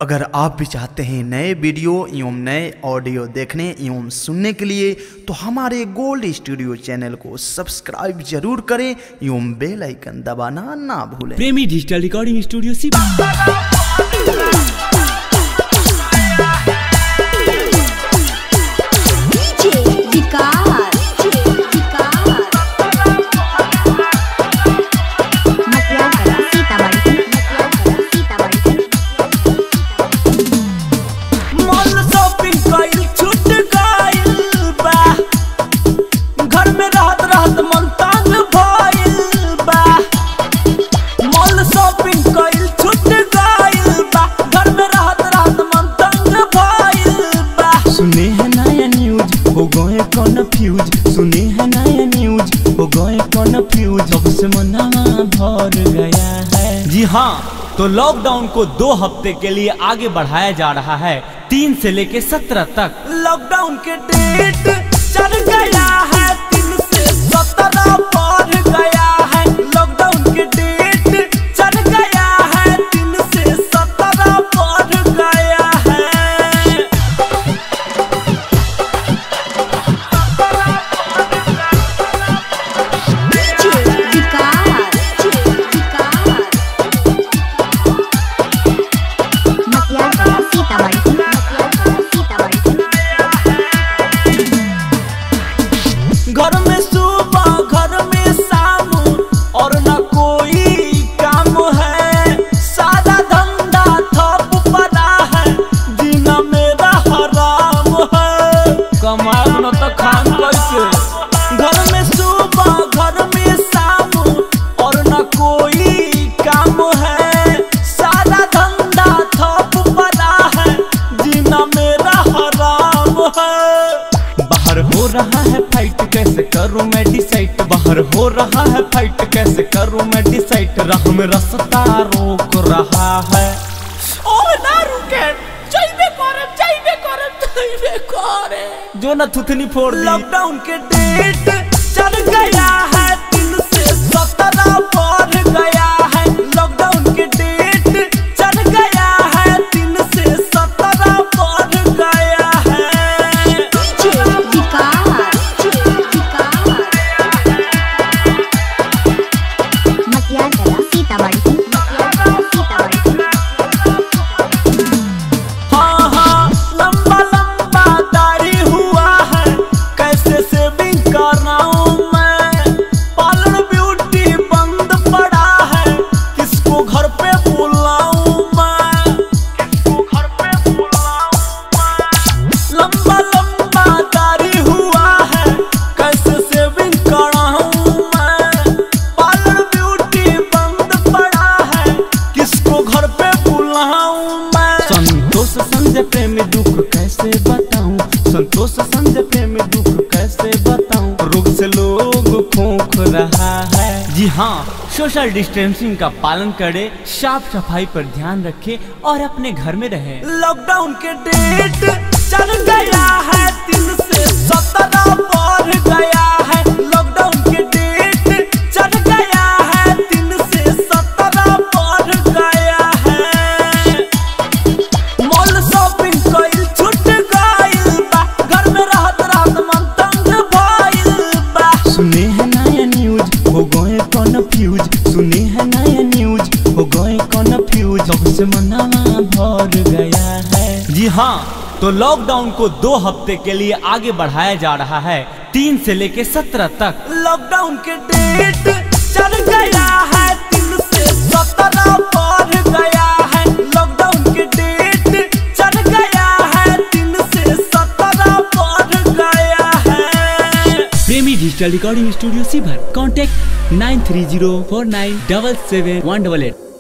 अगर आप भी चाहते हैं नए वीडियो एवं नए ऑडियो देखने एवं सुनने के लिए तो हमारे गोल्ड स्टूडियो चैनल को सब्सक्राइब जरूर करें एवं बेल आइकन दबाना ना भूलें। प्रेमी डिजिटल रिकॉर्डिंग स्टूडियो सी सुने हैं नया न्यूज हो गए कन्फ्यूज जब से मनावा भर गया है। जी हाँ, तो लॉकडाउन को 2 हफ्ते के लिए आगे बढ़ाया जा रहा है 3 से लेके 17 तक। लॉकडाउन के डेट चल गया है 3 से 17 बढ़ गया है। लॉकडाउन के डेट चल गया है 3 से 17 बढ़ गया है। घर में सुबह घर में शाम और न कोई काम है। सारा धंधा ठप पड़ा है, जीना मेरा हराम है। कमाए न तो खान कैसे। घर में सुबह घर में शाम और न कोई काम है। सारा धंधा ठप पड़ा है, जीना मेरा हराम है। बाहर हो रहा है फाइट कैसे करूं मैं डिसाइड। बाहर हो रहा है फाइट कैसे करूं मैं डिसाइड। राह में रास्ता रोक रहा है। ओ ना रुके, जाइबे करे जो ना थुथनी फोड़ दी। लॉकडाउन के डेट चल गया है 3 से 17 बढ़ गया है। लॉकडाउन के डेट चल गया है 3 से 17 बढ़ गया है। प्रेमी दुख कैसे बताऊं, संतोष संजय प्रेमी दुख कैसे बताऊं। रोग से लोग खोख रहा है। जी हाँ, सोशल डिस्टेंसिंग का पालन करें, साफ सफाई पर ध्यान रखें और अपने घर में रहें। लॉकडाउन के डेट चल गया है 3 से 17 बढ़ गया है। लॉकडाउन के डेट चल गया है 3 से 17 बढ़ गया है। मॉल शॉपिंग कइल छूट गइल बा, घर में रहत मन तंग भइल बा। सुने हैं नया न्यूज हो गए कन्फ्यूज। सुने हैं नया न्यूज हो गए कन्फ्यूज जब से मनावा भर गया है। जी हाँ, तो लॉकडाउन को 2 हफ्ते के लिए आगे बढ़ाया जा रहा है 3 से लेके 17 तक। लॉकडाउन के डेट चल गया है 3 से 17 बढ़ गया है। लॉकडाउन के डेट चल गया है 3 से 17 बढ़ गया है। प्रेमी डिजिटल रिकॉर्डिंग स्टूडियो सीभर। कॉन्टैक्ट 9304977188।